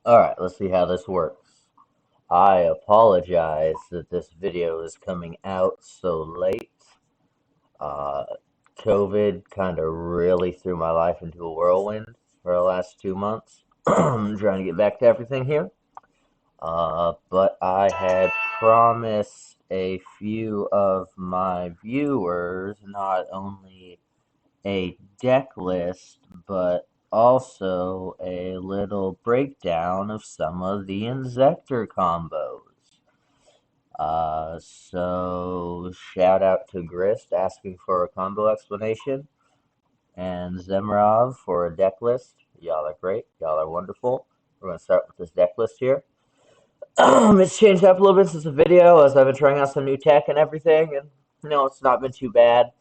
Alright, let's see how this works. I apologize that this video is coming out so late. Uh, COVID kind of really threw my life into a whirlwind for the last 2 months. I'm trying to get back to everything here. But I had promised a few of my viewers not only a deck list, but also a little breakdown of some of the Inzektor combos. So shout out to Grist asking for a combo explanation, and Zemrov for a deck list. Y'all are great. Y'all are wonderful. We're going to start with this deck list here. It's changed up a little bit since the video, as I've been trying out some new tech and everything, and it's not been too bad.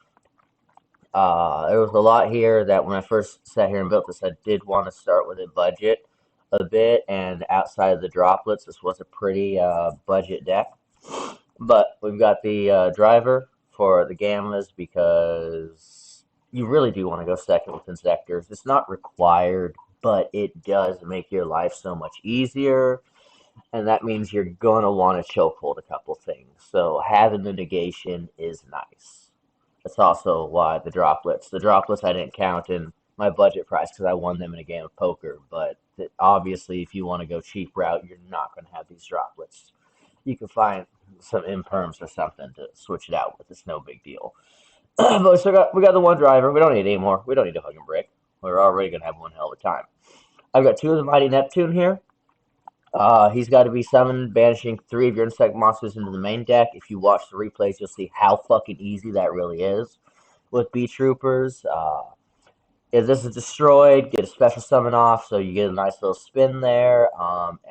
There was a lot here that when I first sat here and built this, I did want to start with a budget a bit, and outside of the droplets, this was a pretty budget deck. But we've got the driver for the gammas because you really do want to go second with Inzektors. It's not required, but it does make your life so much easier, and that means you're going to want to chokehold a couple things. So having the negation is nice. That's also why the droplets I didn't count in my budget price because I won them in a game of poker. But obviously, if you want to go cheap route, you're not going to have these droplets. You can find some imperms or something to switch it out with. It's no big deal. But we got the one driver. We don't need any more. We don't need a hug and brick. We're already going to have one hell of a time. I've got two of the Mighty Neptune here. He's got to be summoned, banishing 3 of your insect monsters into the main deck. If you watch the replays, you'll see how fucking easy that really is with B Troopers. If this is destroyed, get a special summon off, so you get a nice little spin there.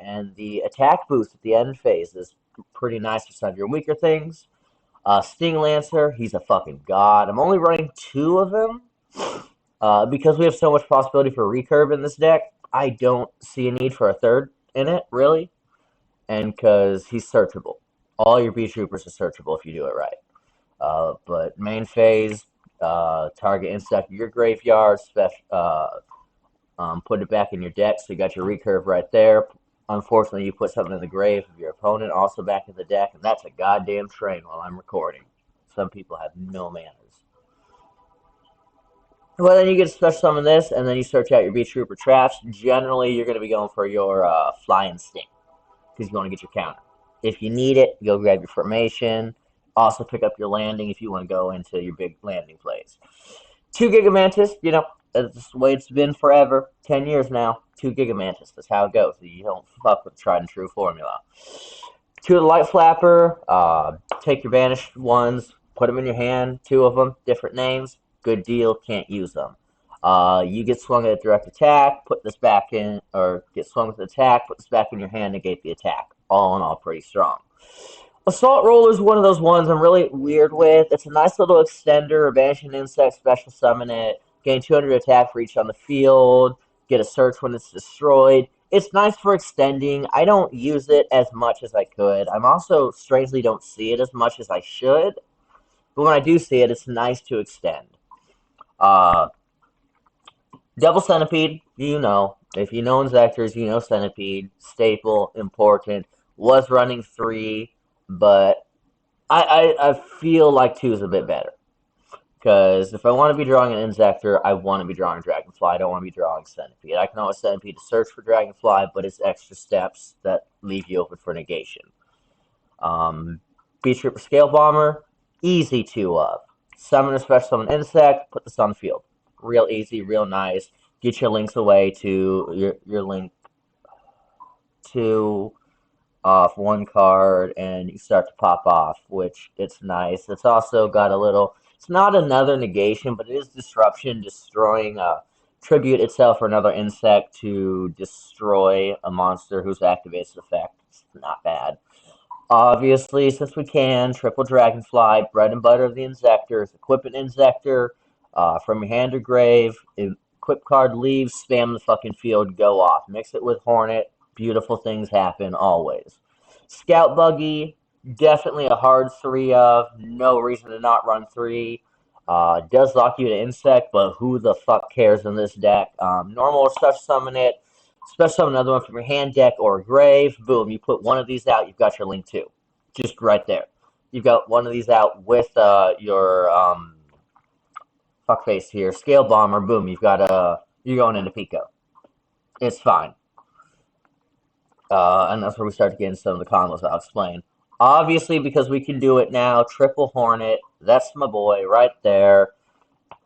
And the attack boost at the end phase is pretty nice for some of your weaker things. Sting Lancer, he's a fucking god. I'm only running 2 of him because we have so much possibility for recurve in this deck. I don't see a need for a third in it, really, and because he's searchable. All your B Troopers are searchable if you do it right. But main phase, target insect your graveyard, put it back in your deck, so you got your recurve right there. Unfortunately, you put something in the grave of your opponent, also back in the deck, and that's a goddamn train while I'm recording. Some people have no manners. Well, then you get to special summon this, and then you search out your B Trooper traps. Generally, you're going to be going for your Fly Instinct, because you want to get your counter. If you need it, go grab your formation. Also pick up your landing if you want to go into your big landing plays. 2 Gigamantis, that's the way it's been forever. 10 years now. 2 Gigamantis, that's how it goes. You don't fuck with the tried and true formula. 2 of the Light Flapper, take your banished ones, put them in your hand, 2 of them, different names. Good deal, can't use them. You get swung at a direct attack, put this back in, or get swung with an attack, put this back in your hand, negate the attack. All in all, pretty strong. Assault Roller is one of those ones I'm really weird with. It's a nice little extender, banish an insect, special summon it, gain 200 attack for each on the field, get a search when it's destroyed. It's nice for extending. I don't use it as much as I could. I'm also strangely don't see it as much as I should. But when I do see it, it's nice to extend. Double Centipede, If you know Inzektors, you know Centipede. Staple, important. Was running 3, but I feel like 2 is a bit better. Because if I want to be drawing an Inzektor, I want to be drawing Dragonfly. I don't want to be drawing Centipede. I can always Centipede to search for Dragonfly, but it's extra steps that leave you open for negation. Beach Trooper Scale Bomber, easy 2 of. Summon a special summon insect, put this on the field. Real easy, real nice. Get your links away to your link 2 off 1 card, and you start to pop off, which it's nice. It's also got a little, it's not another negation, but it is disruption, destroying a tribute itself or another insect to destroy a monster whose activates effect. It's not bad. Obviously, since we can, triple Dragonfly, bread and butter of the Inzektors, equip an Inzektor from your hand or grave, equip card leaves, spam the fucking field, go off. Mix it with Hornet, beautiful things happen, always. Scout Buggy, definitely a hard 3 of, no reason to not run 3. Does lock you to Insect, but who the fuck cares in this deck? Normal or special summon it, Special summon another one from your hand, deck, or grave. Boom, you put one of these out, you've got your link 2. Just right there. You've got one of these out with your fuckface here, Scale Bomber. Boom, you're going into Pico. It's fine. And that's where we start to get into some of the combos I'll explain. Obviously, because we can do it now, Triple Hornet, that's my boy right there.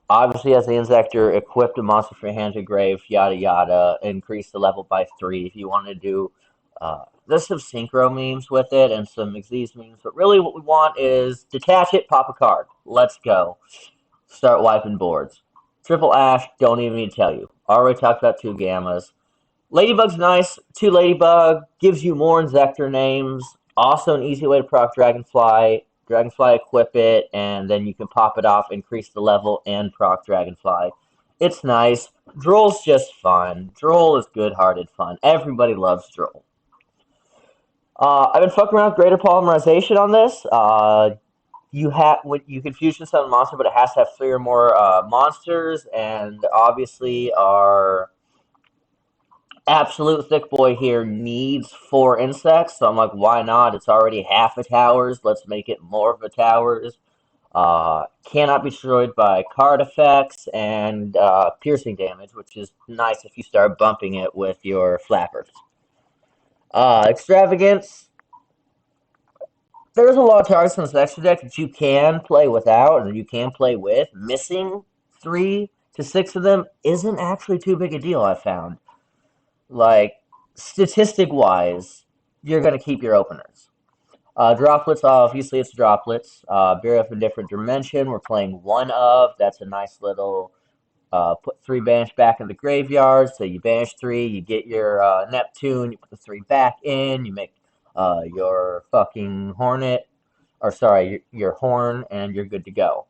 Obviously, as the Inzektor, equip the monster for your hand to grave, yada yada, increase the level by 3 if you want to do. There's some synchro memes with it and some Xyz memes, but really what we want is detach it, pop a card. Let's go. Start wiping boards. Triple Ash, don't even need to tell you. Already talked about 2 Gammas. Ladybug's nice. 2 Ladybug gives you more Inzektor names. Also an easy way to proc Dragonfly. Dragonfly, equip it, and then you can pop it off, increase the level, and proc Dragonfly. It's nice. Droll's just fun. Droll is good-hearted fun. Everybody loves Droll. I've been fucking around with greater polymerization on this. You can fusion summon monster, but it has to have 3 or more monsters, and obviously our absolute thick boy here needs 4 insects, so I'm like, why not? It's already half a towers. Let's make it more of a towers. Cannot be destroyed by card effects and piercing damage, which is nice if you start bumping it with your flappers. Extravagance. There's a lot of targets in this extra deck that you can play without and you can play with. Missing 3 to 6 of them isn't actually too big a deal, I found. Like, statistic-wise, you're going to keep your openers. Droplets, obviously it's droplets. Bear up a different dimension, we're playing 1 of. That's a nice little put 3 banish back in the graveyard. So you banish 3, you get your Neptune, you put the 3 back in, you make your fucking Hornet, or sorry, your Horn, and you're good to go.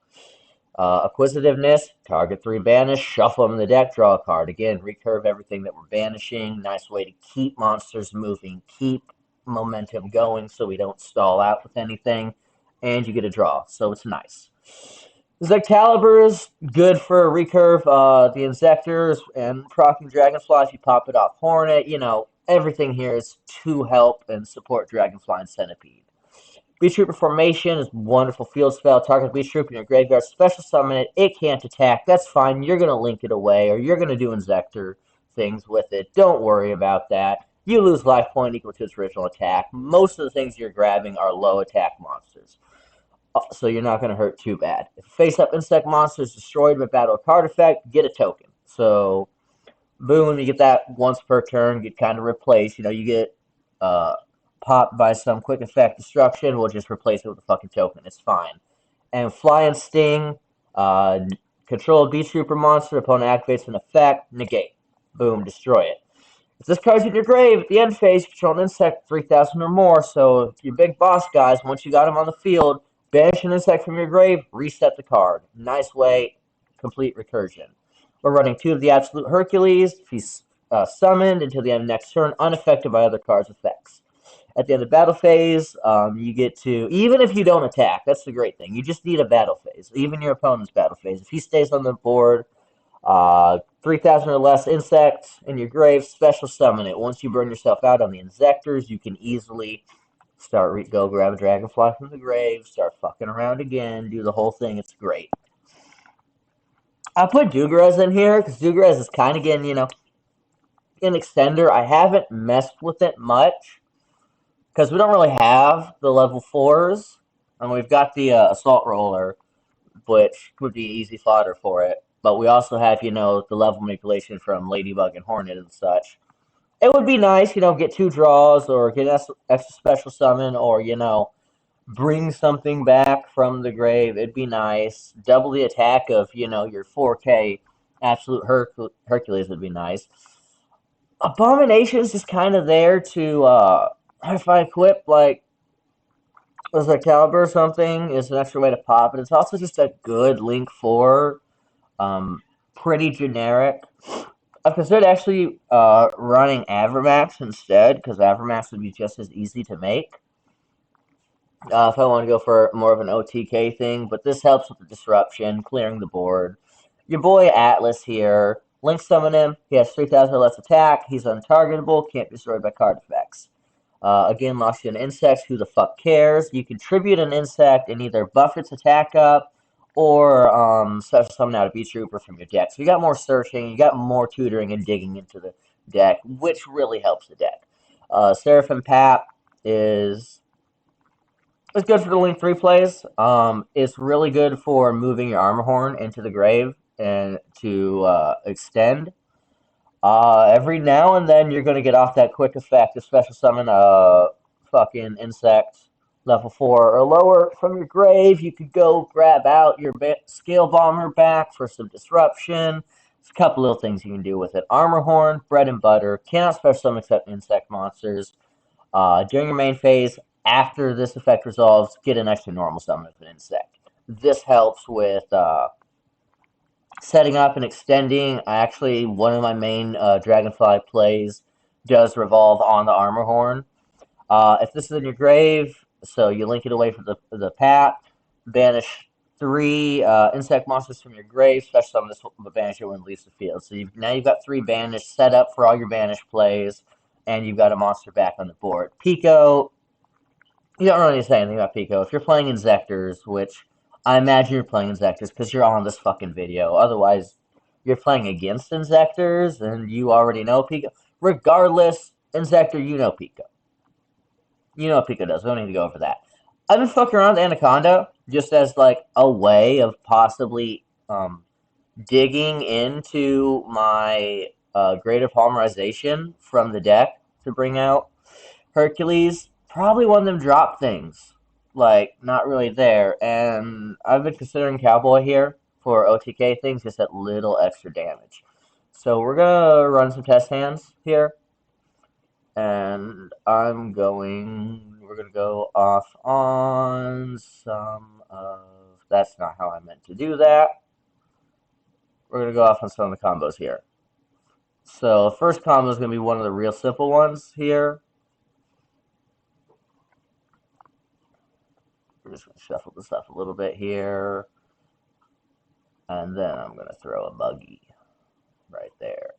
Acquisitiveness, target 3 banish, shuffle them in the deck, draw a card. Again, recurve everything that we're banishing. Nice way to keep monsters moving, keep momentum going so we don't stall out with anything. And you get a draw, so it's nice. Zectaliber is good for recurve the Inzektors and proccing Dragonfly if you pop it off Hornet. You know, everything here is to help and support Dragonfly and Centipede. Beast Trooper Formation is a wonderful field spell. Target Beast Trooper in your graveyard, special summon it. It can't attack. That's fine. You're going to link it away, or you're going to do Inzektor things with it. Don't worry about that. You lose life point equal to its original attack. Most of the things you're grabbing are low attack monsters, so you're not going to hurt too bad. If face-up insect monster is destroyed by battle card effect, get a token. So, boom, you get that once per turn, get kind of replaced. You know, you get popped by some quick effect destruction, we'll just replace it with a fucking token. It's fine. And Fly and Sting, control a Beast Trooper monster, opponent activates an effect, negate. Boom, destroy it. If this card's in your grave, at the end phase, you control an insect 3,000 or more, so your big boss guys, once you got him on the field, banish an insect from your grave, reset the card. Nice way, complete recursion. We're running 2 of the Absolute Hercules. If he's summoned until the end of next turn, unaffected by other cards' effects. At the end of battle phase, you get to, even if you don't attack, that's the great thing. You just need a battle phase, even your opponent's battle phase. If he stays on the board, 3,000 or less insects in your grave, special summon it. Once you burn yourself out on the Inzektors, you can easily go grab a Dragonfly from the grave, start fucking around again, do the whole thing. It's great. I put Dugarez in here because Dugarez is kind of getting, an extender. I haven't messed with it much because we don't really have the level 4s. And we've got the Assault Roller, which would be easy fodder for it. But we also have, the level manipulation from Ladybug and Hornet and such. It would be nice, get 2 draws or get an extra special summon or, bring something back from the grave. It'd be nice. Double the attack of, your 4K Absolute Hercules would be nice. Abomination is just kind of there to, if I equip, like, was like Caliber or something, is an extra way to pop it. It's also just a good Link 4. Pretty generic. I've considered actually running Avermax instead, because Avermax would be just as easy to make. If I want to go for more of an OTK thing, but this helps with the disruption, clearing the board. Your boy Atlas here, Link summon him. He has 3,000 or less attack. He's untargetable. Can't be destroyed by card effects. Again, lost you an insect. Who the fuck cares? You can tribute an insect and either buff its attack up or special summon out a beach trooper from your deck. So you got more searching, you got more tutoring and digging into the deck, which really helps the deck. Seraphim Pap is it's good for the Link 3 plays. It's really good for moving your Armor Horn into the grave and to extend. Every now and then you're gonna get off that quick effect of special summon a fucking insect level 4 or lower from your grave. You could go grab out your scale bomber back for some disruption. There's a couple little things you can do with it. Armor Horn, bread and butter. Cannot special summon except insect monsters. During your main phase, after this effect resolves, get an extra normal summon of an insect. This helps with setting up and extending. Actually, one of my main Dragonfly plays does revolve on the Armor Horn. If this is in your grave, so you link it away from the path, banish 3 insect monsters from your grave, special summon this will banish it when it leaves the field. So now you've got 3 banished set up for all your banish plays, and you've got a monster back on the board. Pico, you don't really need to say anything about Pico. If you're playing Inzektors, which I imagine you're playing Inzektors because you're on this fucking video. Otherwise, you're playing against Inzektors, and you already know Pico. Regardless, Inzektor, you know Pico. You know what Pico does. We don't need to go over that. I've been fucking around with Anaconda just as like a way of possibly digging into my greater polymerization from the deck to bring out Hercules. Probably one of them drop things. Like, not really there. And I've been considering Cowboy here for OTK things, just that little extra damage. So we're gonna run some test hands here. And we're gonna go off on some of, that's not how I meant to do that. We're gonna go off on some of the combos here. So first combo is gonna be one of the real simple ones here. We're just gonna shuffle this up a little bit here. And then I'm gonna throw a buggy right there.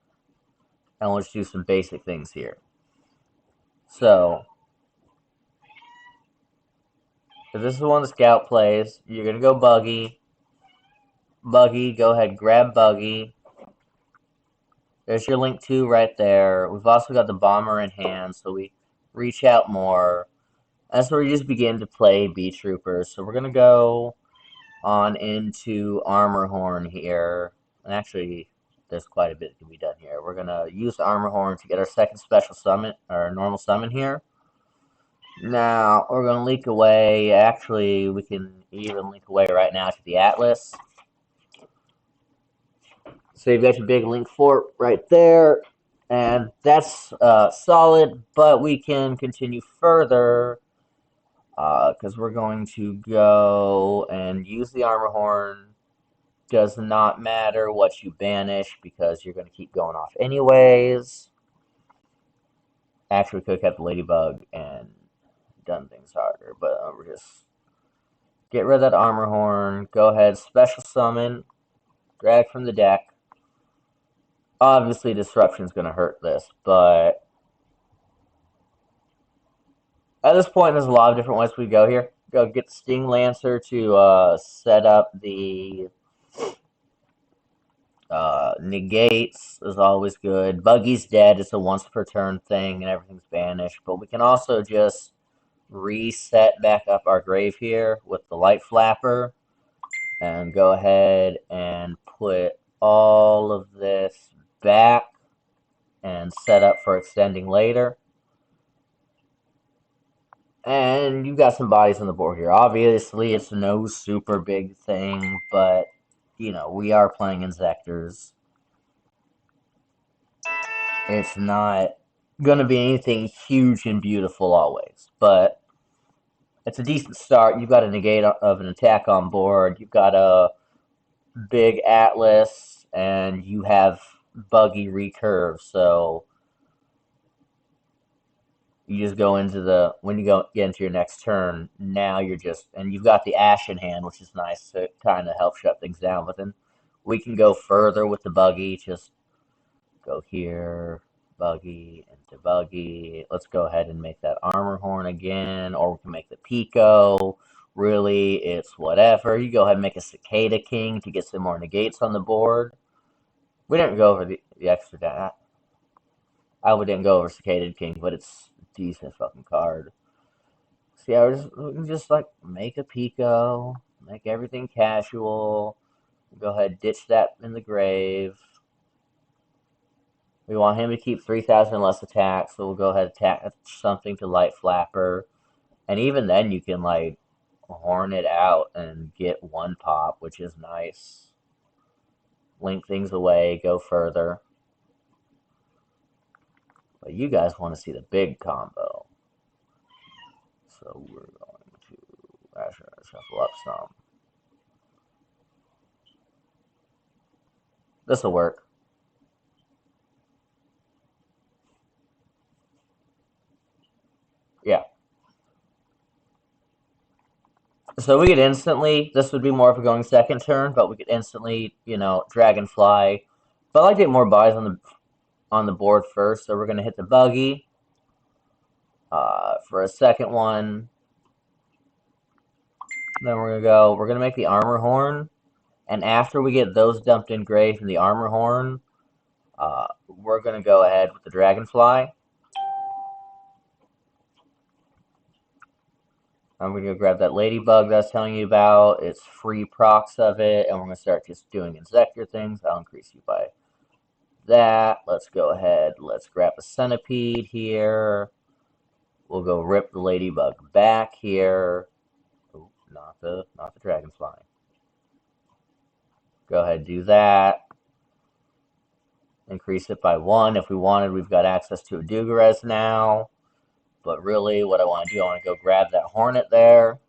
And we'll just do some basic things here. So, if this is one the scout plays, you're going to go buggy. Buggy, go ahead, grab buggy. There's your link 2 right there. We've also got the bomber in hand, so we reach out more. That's where we just begin to play B Troopers. So we're going to go on into Armor Horn here. And actually, there's quite a bit that can be done here. We're going to use the Armor Horn to get our second special summon, or normal summon here. Now, we're going to link away. Actually, we can even link away right now to the Atlas. So you've got your big link fort right there. And that's solid, but we can continue further because we're going to go and use the Armor Horn. Does not matter what you banish because you're going to keep going off anyways. Actually, we could have kept the Ladybug and done things harder, but we're just get rid of that Armor Horn. Go ahead, special summon, drag from the deck. Obviously, disruption is going to hurt this, but at this point, there's a lot of different ways we go here. Go get the Sting Lancer to set up the negates is always good. Buggy's dead. It's a once per turn thing, and everything's banished. But we can also just reset back up our grave here with the light flapper and go ahead and put all of this back and set up for extending later. And you've got some bodies on the board here. Obviously, it's no super big thing, but, you know, we are playing Inzektors. It's not going to be anything huge and beautiful always, but it's a decent start. You've got a negate of an attack on board. You've got a big Atlas, and you have buggy recurve. So you just go into the when you get into your next turn. Now you're just and you've got the Ash in hand, which is nice to kind of help shut things down. But then we can go further with the buggy. Just Go here, buggy, into buggy. Let's go ahead and make that armor horn again, or we can make the Pico. Really, it's whatever. You go ahead and make a Cicada King to get some more negates on the board. We didn't go over the extra that. I didn't go over Cicada King, but it's a decent fucking card. See, we can just like make a Pico, make everything casual. Go ahead, ditch that in the grave. We want him to keep 3,000 less attack, so we'll go ahead and attach something to Light Flapper. And even then, you can like horn it out and get one pop, which is nice. Link things away, go further. But you guys want to see the big combo. So we're going to shuffle up some. This will work. Yeah. So we could instantly, this would be more of a going second turn, but we could instantly, Dragonfly. But I like to get more buys on the board first, so we're going to hit the buggy for a second one. Then we're going to make the armor horn. And after we get those dumped in grave from the armor horn, we're going to go ahead with the dragonfly. I'm going to go grab that ladybug that I was telling you about. It's free procs of it, and we're going to start just doing Inzektor things. I'll increase you by that. Let's go ahead. Let's grab a centipede here. We'll go rip the ladybug back here. Ooh, not the dragonfly. Go ahead, do that. Increase it by 1 if we wanted. We've got access to a Dugarez now. But really, what I want to do, I want to go grab that hornet there.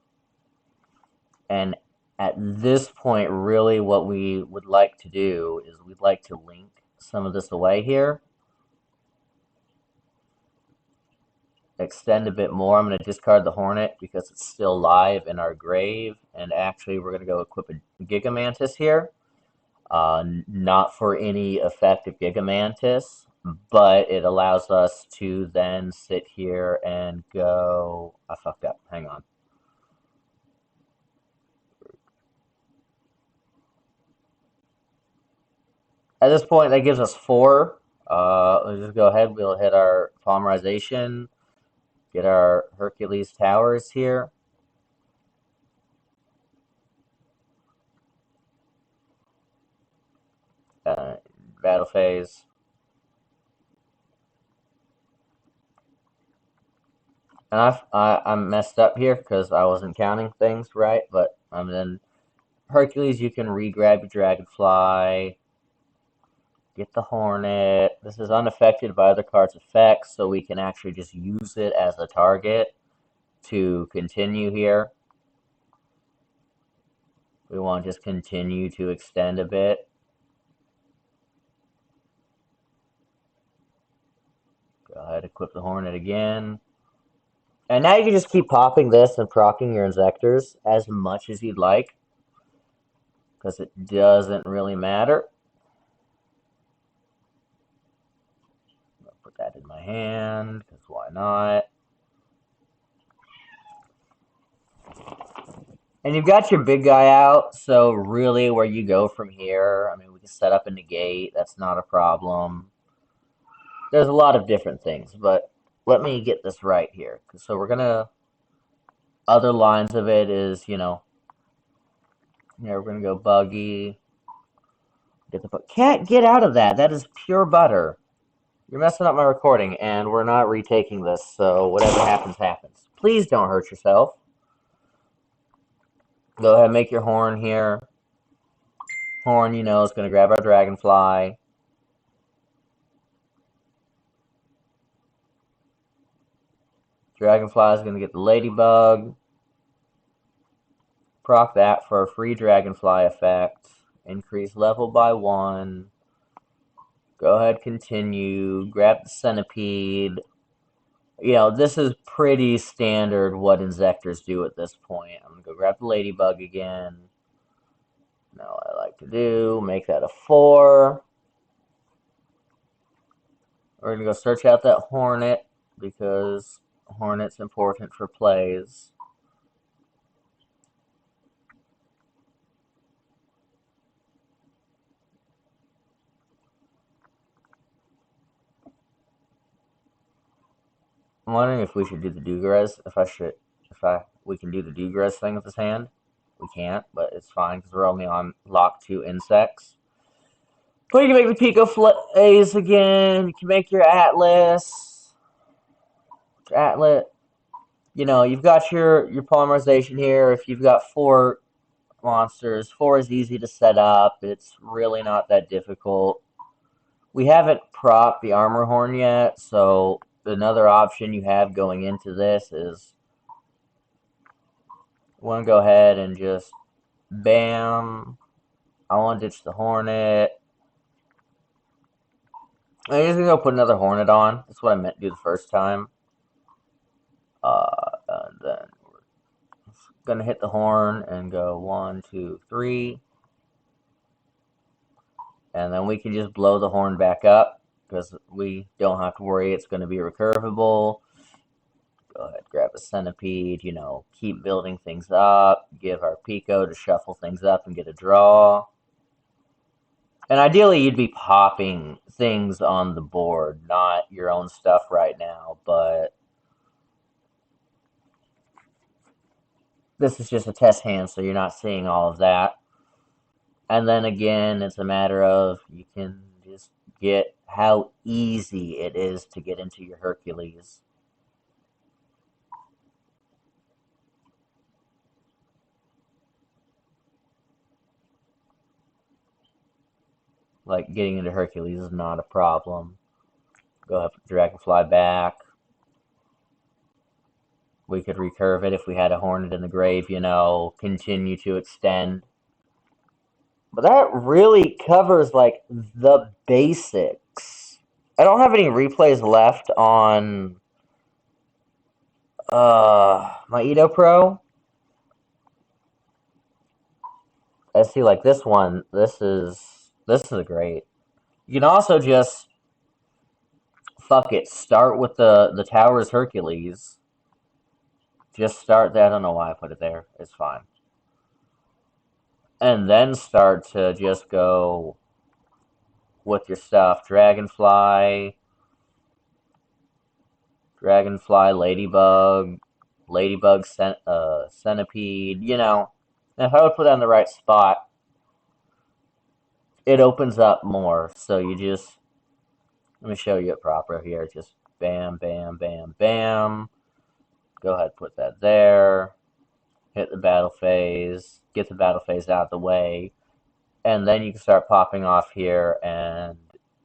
And at this point, really what we would like to do is we'd like to link some of this away here. Extend a bit more. I'm going to discard the hornet because it's still live in our grave. And actually, we're going to go equip a Gigamantis here. Not for any effect of Gigamantis, but it allows us to then sit here and go... I fucked up. Hang on. At this point, that gives us 4. Let's just go ahead. We'll hit our polymerization. Get our Hercules Towers here. Battle phase. And I'm messed up here because I wasn't counting things right, but then Hercules, you can re-grab your Dragonfly, get the Hornet. This is unaffected by other cards' effects, so we can actually just use it as a target to continue here. We want to just continue to extend a bit. Go ahead, equip the Hornet again. And now you can just keep popping this and proccing your Inzektors as much as you'd like, because it doesn't really matter. I'll put that in my hand, because why not? And you've got your big guy out, so really where you go from here, I mean, we can set up a negate, that's not a problem. There's a lot of different things, but let me get this right here. So we're going to, other lines of it is, we're going to go buggy. Cat, get out of that. That is pure butter. You're messing up my recording, and we're not retaking this, so whatever happens, happens. Please don't hurt yourself. Go ahead and make your horn here. Horn, is going to grab our dragonfly. Dragonfly is going to get the ladybug. Proc that for a free dragonfly effect. Increase level by 1. Go ahead, continue. Grab the centipede. This is pretty standard what Inzektors do at this point. I'm going to go grab the ladybug again. Now what I like to do, make that a 4. We're gonna go search out that Hornet because Hornet's important for plays. I'm wondering if we should do the Dugares. We can do the Dugares thing with his hand. We can't, but it's fine because we're only on lock 2 insects. But you can make the Pico Flays again. You can make your Atlas. Atlas. You know, you've got your polymerization here. If you've got 4 monsters, 4 is easy to set up. It's really not that difficult. We haven't propped the Armor Horn yet, so another option you have going into this is I want to go ahead and just bam. I want to ditch the Hornet. I'm just going to go put another Hornet on. That's what I meant to do the first time. And then we're going to hit the horn and go 1, 2, 3. And then we can just blow the horn back up because we don't have to worry it's going to be recurvable. Go ahead, grab a centipede, you know, keep building things up, give our Pico to shuffle things up and get a draw. And ideally you'd be popping things on the board, not your own stuff right now, but this is just a test hand, so you're not seeing all of that. And then again, it's a matter of you can just get how easy it is to get into your Hercules. Like, getting into Hercules is not a problem. Go ahead, Dragonfly back. We could recurve it if we had a Hornet in the grave, you know, continue to extend. But that really covers, like, the basics. I don't have any replays left on my Edo Pro. I see, like, this one, this is great. You can also just, fuck it, start with the Towers Hercules. Just start that. I don't know why I put it there. It's fine. And then start to just go with your stuff. Dragonfly, Ladybug, Centipede, you know. And if I would put it on the right spot, it opens up more. So you just, let me show you it proper here. Just bam, bam, bam, bam. Go ahead, put that there. Hit the battle phase. Get the battle phase out of the way. And then you can start popping off here, and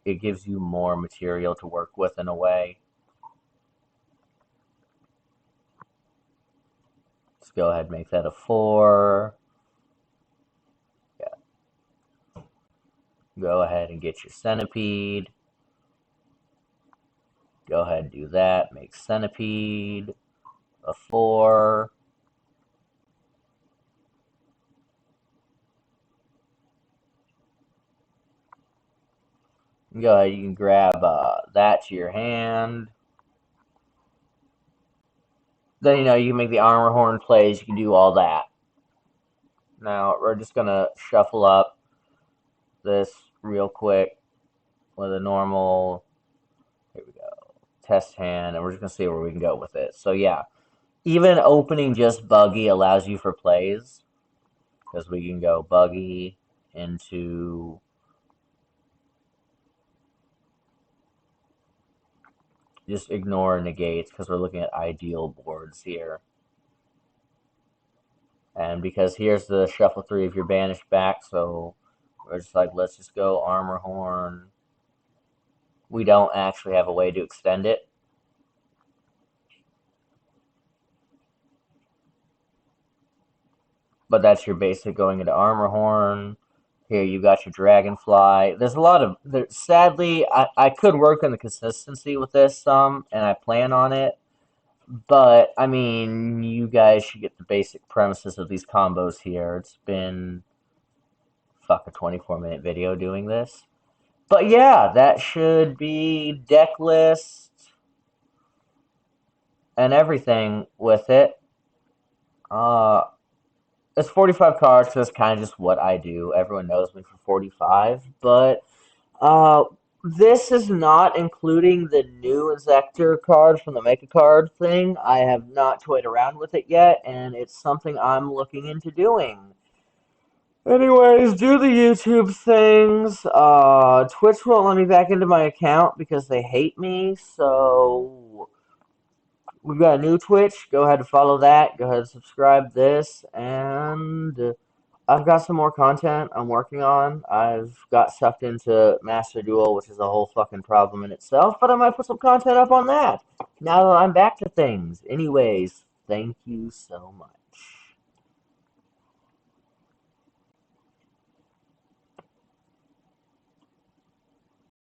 it gives you more material to work with in a way. Let's go ahead and make that a 4. Yeah. Go ahead and get your Centipede. Go ahead and do that. Make Centipede a 4. Go ahead, you can grab that to your hand. Then, you know, you can make the Armor Horn plays. You can do all that. Now, we're just going to shuffle up this real quick with a normal, here we go, test hand, and we're just going to see where we can go with it. So, yeah, even opening just Buggy allows you for plays, because we can go Buggy into just ignore negates, because we're looking at ideal boards here. And because here's the shuffle 3 of your banished back, so we're just like, let's just go Armor Horn. We don't actually have a way to extend it. But that's your basic going into Armor Horn. Here you got your Dragonfly. There's a lot of, sadly, I could work on the consistency with this some, and I plan on it. But, I mean, you guys should get the basic premises of these combos here. It's been, fuck, a 24-minute video doing this. But yeah, that should be deck list and everything with it. Uh, it's 45 cards, so it's kind of just what I do. Everyone knows me for 45, but uh, this is not including the new Inzektor card from the Make a Card thing. I have not toyed around with it yet, and it's something I'm looking into doing. Anyways, do the YouTube things. Twitch won't let me back into my account because they hate me, so we've got a new Twitch. Go ahead and follow that. Go ahead and subscribe this, and I've got some more content I'm working on. I've got sucked into Master Duel, which is a whole fucking problem in itself, but I might put some content up on that now that I'm back to things. Anyways, thank you so much.